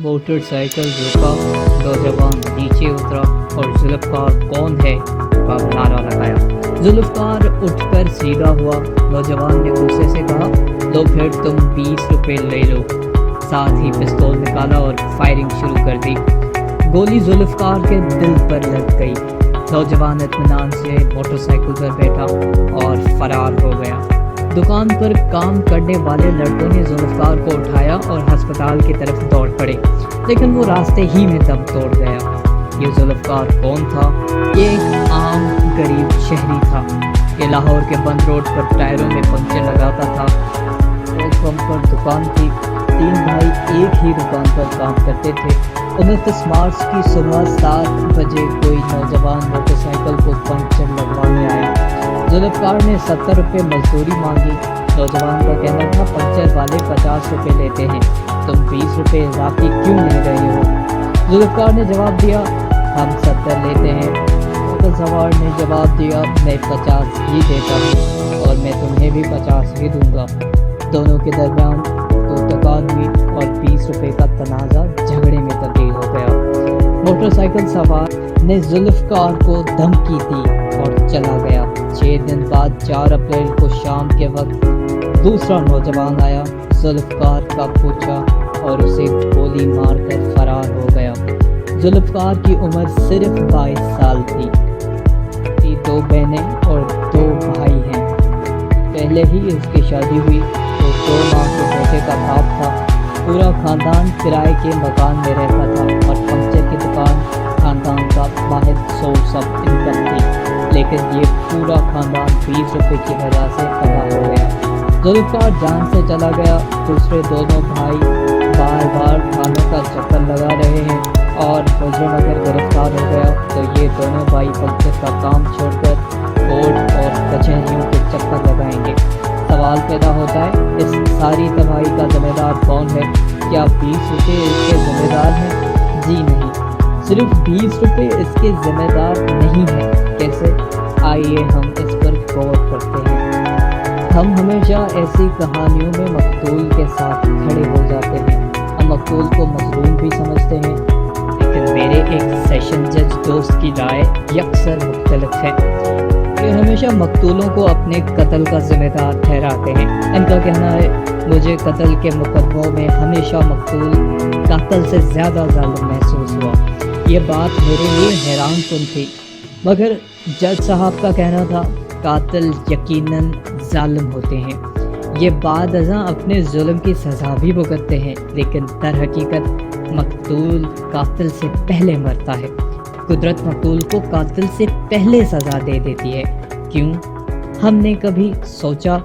Motor cycle रुका, नौजवान नीचे उतरा और जुल्फ़कार कौन है का नारा लगाया। जुल्फ़कार उठकर सीधा हुआ। नौजवान ने गुस्से से कहा, लो फिर तुम 20 रुपए ले लो। साथ ही पिस्तौल निकाला और फायरिंग शुरू कर दी। गोली जुल्फ़कार के दिल पर लग गई। नौजवान इत्मीनान से मोटरसाइकिल पर बैठा और फरार हो गया। दुकान पर काम करने वाले लड़कों ने जुल्फ़कार को उठाया और अस्पताल की तरफ दौड़ पड़े, लेकिन वो रास्ते ही में दम तोड़ गया। ये जुल्फ़कार कौन था? ये एक आम गरीब शहरी था। ये लाहौर के बंद रोड पर टायरों में पंक्चर लगाता था। पेट्रोल पंप पर दुकान थी। 3 भाई एक ही दुकान पर काम करते थे। 29 मार्च की सुबह 7 बजे कोई नौजवान मोटरसाइकिल को पंक्चर लगवाने आया। जुल्फ़कार ने 70 रुपये मजदूरी मांगी। नौजवान का कहना था, पंक्चर वाले 50 रुपये लेते हैं, तुम 20 रुपये इजाफी क्यों ले रहे हो? जुल्फ़कार ने जवाब दिया, हम 70 लेते हैं। मोटर सवार ने जवाब दिया, मैं 50 ही देता हूँ और मैं तुम्हें भी 50 ही दूंगा। दोनों के दरमियान तोतकान हुई और 20 रुपये का तनाज़ा झगड़े में तब्दील हो गया। मोटरसाइकिल सवार ने जुल्फ़कार को धमकी दी और चला गया। 6 दिन बाद 4 अप्रैल को शाम के वक्त दूसरा नौजवान आया, जुल्फ़कार का पूछा और उसे गोली मारकर फरार हो गया। जुल्फ़कार की उम्र सिर्फ 22 साल थी। 2 बहनें और 2 भाई हैं। पहले ही इसकी शादी हुई तो 2 माह के बेटे का बाप था। पूरा खानदान किराए के मकान में रहता था और पंक्चर की दुकान खानदान का वाहिद सोर्स ऑफ इनकम थी। लेकिन ये पूरा खानदान 20 रुपये की वजह से तबाह हो गया। जुल्फ़कार जान से चला गया। दूसरे दोनों भाई बार बार थानों का चक्कर लगा रहे हैं और मुजरिम अगर गिरफ्तार हो गया तो ये दोनों भाई पंक्चर का काम छोड़कर कोर्ट और कचहरियों के चक्कर लगाएंगे। सवाल पैदा होता है, इस सारी तबाही का जिम्मेदार कौन है? क्या 20 रुपये इसके ज़िम्मेदार हैं? जी नहीं, सिर्फ 20 रुपये इसके ज़िम्मेदार नहीं हैं। कैसे? आइए हम इस पर गौर करते हैं। हम हमेशा ऐसी कहानियों में मकतूल के साथ खड़े हो जाते हैं। हम मकतूल को मजलूम भी समझते हैं, लेकिन मेरे एक सेशन जज दोस्त की राय यकसर मुख्तलिफ है। ये हमेशा मकतूलों को अपने कत्ल का जिम्मेदार ठहराते हैं। इनका कहना है, मुझे कत्ल के मुकदमों में हमेशा मकतूल कातिल से ज़्यादा जालिम महसूस हुआ। ये बात मेरे लिए हैरान कुन थी, मगर जज साहब का कहना था, कातिल यकीनन जालिम होते हैं। ये बाद अज़ां अपने जुल्म की सज़ा भी भुगतते हैं, लेकिन दर हकीकत मकतूल कातिल से पहले मरता है। कुदरत मकतूल को कातिल से पहले सज़ा दे देती है। क्यों? हमने कभी सोचा?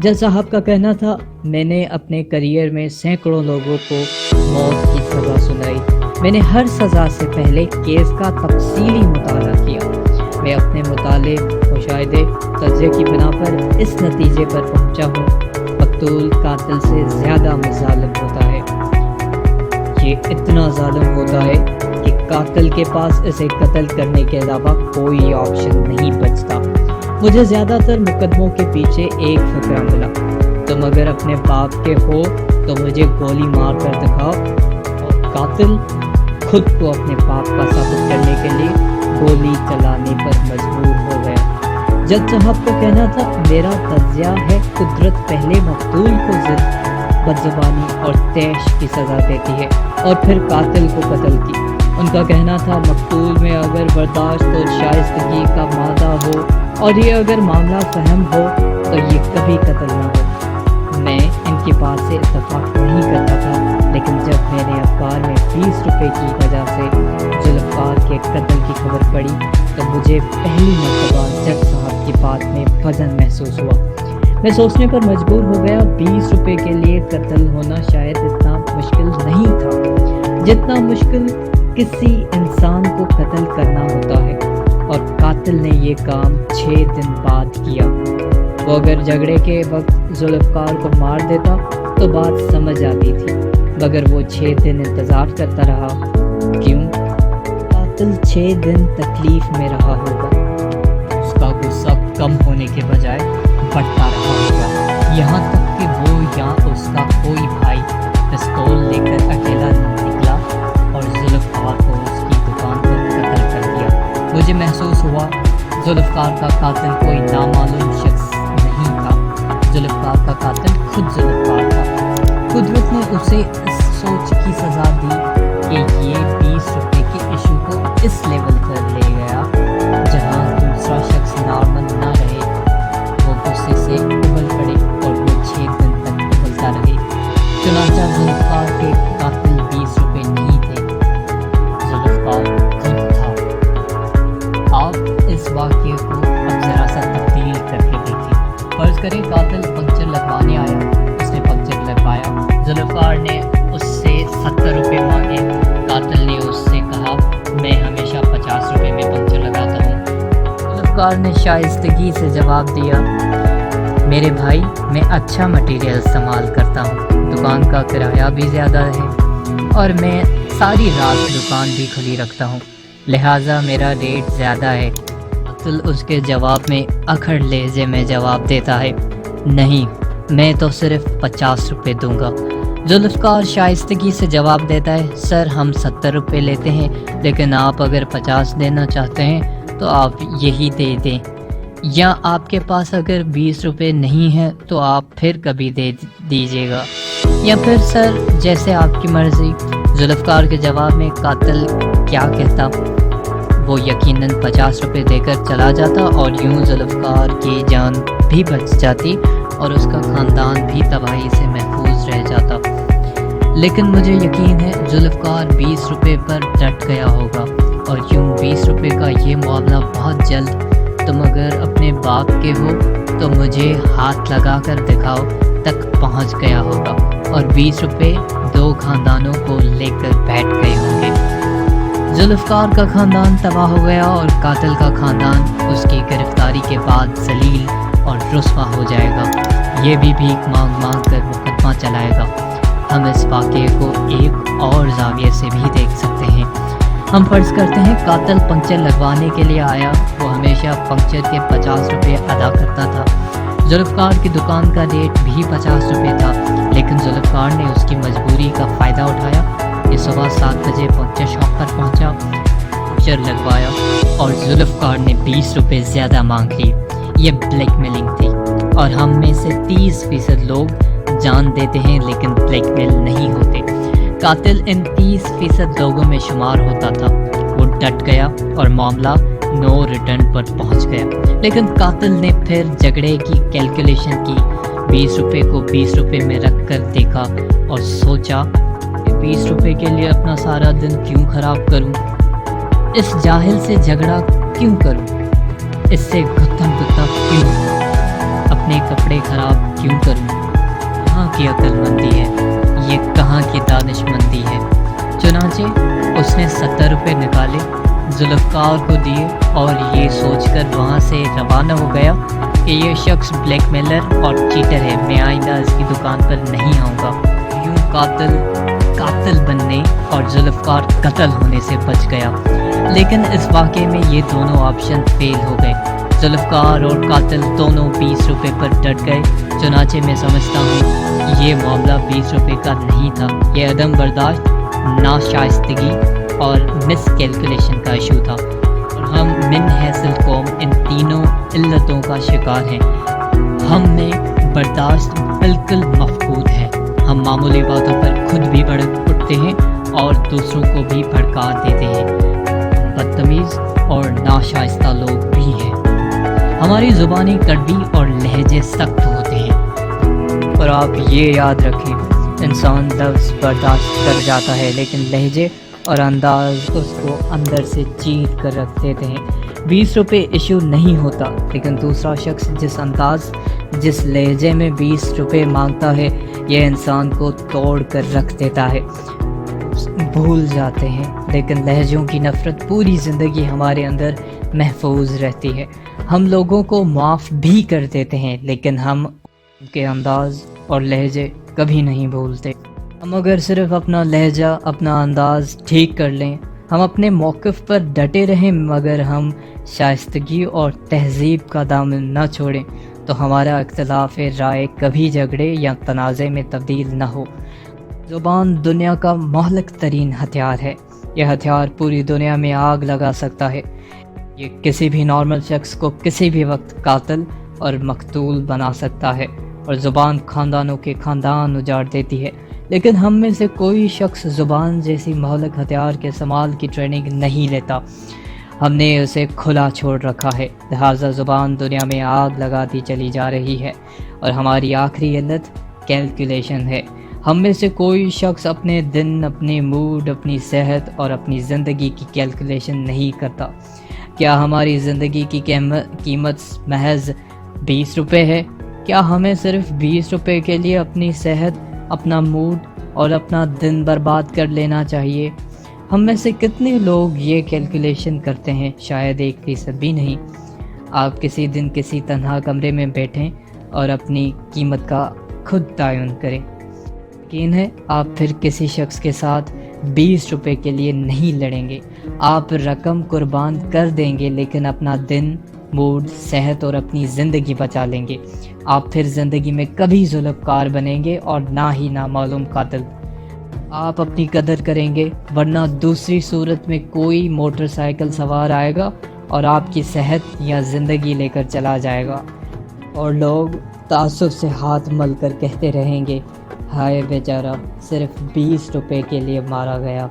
जज साहब का कहना था, मैंने अपने करियर में सैकड़ों लोगों को मौत की सज़ा सुनाई। मैंने हर सज़ा से पहले केस का तफसीली मुताला किया। मैं अपने मुताले, मुशाहिदे, तज्ज़िये की बिना पर इस नतीजे पर पहुंचा हूँ, मकतूल कातिल से ज़्यादा जालिम होता है। ये इतना जालिम होता है कि कातिल के पास इसे कत्ल करने के अलावा कोई ऑप्शन नहीं बचता। मुझे ज़्यादातर मुकदमों के पीछे एक फ़करा मिला, तुम अगर अपने बाप के हो तो मुझे गोली मार कर दिखाओ। और कातिल खुद को अपने बाप का साबित करने के लिए गोली चलाने पर मजबूर हो गया। जज साहब का कहना था, मेरा तज्ज़िया है, कुदरत पहले मकतूल को ज़िद, बदज़बानी और तैश की सज़ा देती है और फिर कातिल को कत्ल की। उनका कहना था, मकतूल में अगर बर्दाश्त और शाइस्तगी का मादा हो और ये अगर मामला फहम हो तो ये कभी कत्ल ना हो। मैं इनकी बात से इत्तफाक नहीं करता था, लेकिन जब मैंने अखबार में 20 रुपये की वजह से जुल्फ़कार के कत्ल की खबर पढ़ी तो मुझे पहली मर्तबा जज साहब की बात में वज़न महसूस हुआ। मैं सोचने पर मजबूर हो गया, 20 रुपये के लिए कत्ल होना शायद इतना मुश्किल नहीं था जितना मुश्किल किसी इंसान को कत्ल करना होता है। और कातिल ने ये काम 6 दिन बाद किया। वो अगर झगड़े के वक्त जुल्फ़कार को मार देता तो बात समझ आती थी, मगर वो 6 दिन इंतज़ार करता रहा। क्यों? कातिल 6 दिन तकलीफ़ में रहा होगा। उसका गुस्सा कम होने के बजाय बढ़ता रहा होगा, यहाँ तक कि वो या उसका कोई भाई पिस्तौल लेकर अकेला निकला जुल्फ़कार का कातिल कोई नामालूम शख्स नहीं था, जुल्फ़कार का कातिल खुद जुल्फ़कार था। कुदरत ने उसे इस सोच की सज़ा दी कि ये 20 रुपए के इशू को इस लेवल पर ले गया जहाँ दूसरा शख्स नॉर्मल ना रहे, वो गुस्से से उबल पड़े और वो 6 दिन तक उबलता रहे। चुनांचा जुल्फ़कार के कातिल 20 रुपए नहीं थे, जुल्फ़कार खुद था। आप इस वाक़ये को अब ज़रा सा तब्दील करके देखें। फ़र्ज़ करें कातिल पंक्चर लगवाने आया, उसने पंक्चर लगवाया, जुल्फ़कार ने उससे 70 रुपये मांगे, कातिल ने उससे कहा मैं हमेशा 50 रुपये में पंक्चर लगाता हूँ। जुल्फ़कार ने शाइस्तगी से जवाब दिया मेरे भाई मैं अच्छा मटेरियल इस्तेमाल करता हूँ, दुकान का किराया भी ज़्यादा है और मैं सारी रात दुकान भी खुली रखता हूँ, लिहाजा मेरा रेट ज़्यादा है। कातिल उसके जवाब में अखड़ लहजे में जवाब देता है नहीं मैं तो सिर्फ 50 रुपये दूंगा। जुल्फ़कार शाइस्तगी से जवाब देता है सर हम 70 रुपये लेते हैं, लेकिन आप अगर 50 देना चाहते हैं तो आप यही दे दें, या आपके पास अगर 20 रुपये नहीं है तो आप फिर कभी दे दीजिएगा, या फिर सर जैसे आपकी मर्ज़ी। जुल्फ़कार के जवाब में कातिल क्या कहता, वो यकीनन 50 रुपये देकर चला जाता और यूं जुल्फ़कार की जान भी बच जाती और उसका ख़ानदान भी तबाही से महफूज रह जाता। लेकिन मुझे यकीन है जुल्फ़कार 20 रुपये पर डट गया होगा और यूं 20 रुपये का ये मामला बहुत जल्द तुम अगर अपने बाप के हो तो मुझे हाथ लगा कर दिखाओ तक पहुंच गया होगा और 20 रुपये 2 ख़ानदानों को लेकर बैठ गए होंगे। जुल्फ़कार का ख़ानदान तबाह हो गया और कातिल का ख़ानदान उसकी गिरफ्तारी के बाद जलील और रुस्वा हो जाएगा। ये भी भीख मांग मांग कर मुकदमा चलाएगा। हम इस वाक़ये को एक और ज़ाविये से भी देख सकते हैं। हम फ़र्ज़ करते हैं कातिल पंक्चर लगवाने के लिए आया, वो हमेशा पंक्चर के 50 रुपये अदा करता था। जुल्फ़कार की दुकान का रेट भी 50 रुपये था, लेकिन जुल्फ़कार ने उसकी मजबूरी का फ़ायदा उठाया। ये सुबह 7 बजे पंक्चर शॉप पर पहुंचा, पंक्चर लगवाया और जुल्फ़कार ने 20 रुपये ज़्यादा मांग ली। ये ब्लैकमेलिंग थी और हम में से 30% लोग जान देते हैं लेकिन ब्लैकमेल नहीं होते। कातिल इन 30% लोगों में शुमार होता था। वो डट गया और मामला नो रिटर्न पर पहुंच गया। लेकिन कातिल ने फिर झगड़े की कैलकुलेशन की, 20 रुपये को 20 रुपये में रख कर देखा और सोचा 20 रुपये के लिए अपना सारा दिन क्यों ख़राब करूं, इस जाहिल से झगड़ा क्यों करूं, इससे गुत्थम गुत्था क्यों, अपने कपड़े ख़राब क्यों करूं। कहाँ की अक्लमंदी है, ये कहाँ की दानिशमंदी है। चुनांचे उसने 70 रुपये निकाले, जुल्फ़कार को दिए और ये सोचकर वहाँ से रवाना हो गया कि ये शख्स ब्लैकमेलर और चीटर है, मैं आइंदा इसकी दुकान पर नहीं आऊँगा। यूँ कातिल बनने और जुल्फ़कार कत्ल होने से बच गया। लेकिन इस वाक़े में ये दोनों ऑप्शन फेल हो गए। जुल्फ़कार और कातिल दोनों 20 रुपये पर डट गए। चुनांचे मैं समझता हूँ ये मामला 20 रुपये का नहीं था, ये अदम बर्दाश्त, नाशाइस्तगी और मिस कैलकुलेशन का इशू था और हम मिन हैसिल कौम इन तीनों इल्लतों का शिकार हैं। हम में बर्दाश्त बिल्कुल मफकूद है। हम मामूली बातों पर खुद भी भड़क उठते हैं और दूसरों को भी भड़का देते हैं। बदतमीज़ और नाशाइस्ता लोग भी हैं। हमारी ज़ुबानें कड़वी और लहजे सख्त होते हैं। और आप ये याद रखें, इंसान लफ्ज़ बर्दाश्त कर जाता है लेकिन लहजे और अंदाज उसको अंदर से चीर कर रख देते हैं। 20 रुपये इशू नहीं होता, लेकिन दूसरा शख्स जिस अंदाज जिस लहजे में 20 रुपये मांगता है, यह इंसान को तोड़ कर रख देता है। भूल जाते हैं, लेकिन लहजों की नफ़रत पूरी ज़िंदगी हमारे अंदर महफूज रहती है। हम लोगों को माफ़ भी कर देते हैं, लेकिन हम उनके अंदाज़ और लहजे कभी नहीं भूलते। हम अगर सिर्फ अपना लहजा, अपना अंदाज़ ठीक कर लें, हम अपने मौक़िफ़ पर डटे रहें, मगर हम शाइस्तगी और तहज़ीब का दामन न छोड़ें, तो हमारा इख्तिलाफ़ राय कभी झगड़े या तनाज़े में तब्दील न हो। ज़ुबान दुनिया का महलक तरीन हथियार है। यह हथियार पूरी दुनिया में आग लगा सकता है। یہ کسی بھی نارمل شخص کو کسی بھی وقت قاتل اور مقتول بنا سکتا ہے، اور زبان خاندانوں کے خاندان اجاڑ دیتی ہے، لیکن ہم میں سے کوئی شخص زبان جیسی مہلک ہتھیار کے استعمال کی ٹریننگ نہیں لیتا۔ ہم نے اسے کھلا چھوڑ رکھا ہے، لہٰذا زبان دنیا میں آگ لگاتی چلی جا رہی ہے، اور ہماری آخری علت کیلکولیشن ہے۔ ہم میں سے کوئی شخص اپنے دن، اپنے موڈ، اپنی صحت اور اپنی زندگی کی کیلکولیشن نہیں کرتا۔ کیا ہماری زندگی کی قیمت محض 20 روپے ہے؟ کیا ہمیں صرف 20 روپے کے لیے اپنی صحت، اپنا موڈ اور اپنا دن برباد کر لینا چاہیے؟ ہم میں سے کتنے لوگ یہ کیلکولیشن کرتے ہیں؟ شاید 1% بھی نہیں۔ آپ کسی دن کسی تنہا کمرے میں بیٹھیں اور اپنی قیمت کا خود تعین کریں۔ یقین ہے آپ پھر کسی شخص کے ساتھ 20 روپے کے لیے نہیں لڑیں گے۔ آپ رقم قربان کر دیں گے، لیکن اپنا دن، موڈ، صحت اور اپنی زندگی بچا لیں گے۔ آپ پھر زندگی میں کبھی ظلمکار بنیں گے اور نہ ہی نامعلوم قاتل۔ آپ اپنی قدر کریں گے، ورنہ دوسری صورت میں کوئی موٹر سائیکل سوار آئے گا اور آپ کی صحت یا زندگی لے کر چلا جائے گا، اور لوگ تعصب سے ہاتھ مل کر کہتے رہیں گے، ہائے بیچارہ، صرف 20 روپے کے لیے مارا گیا۔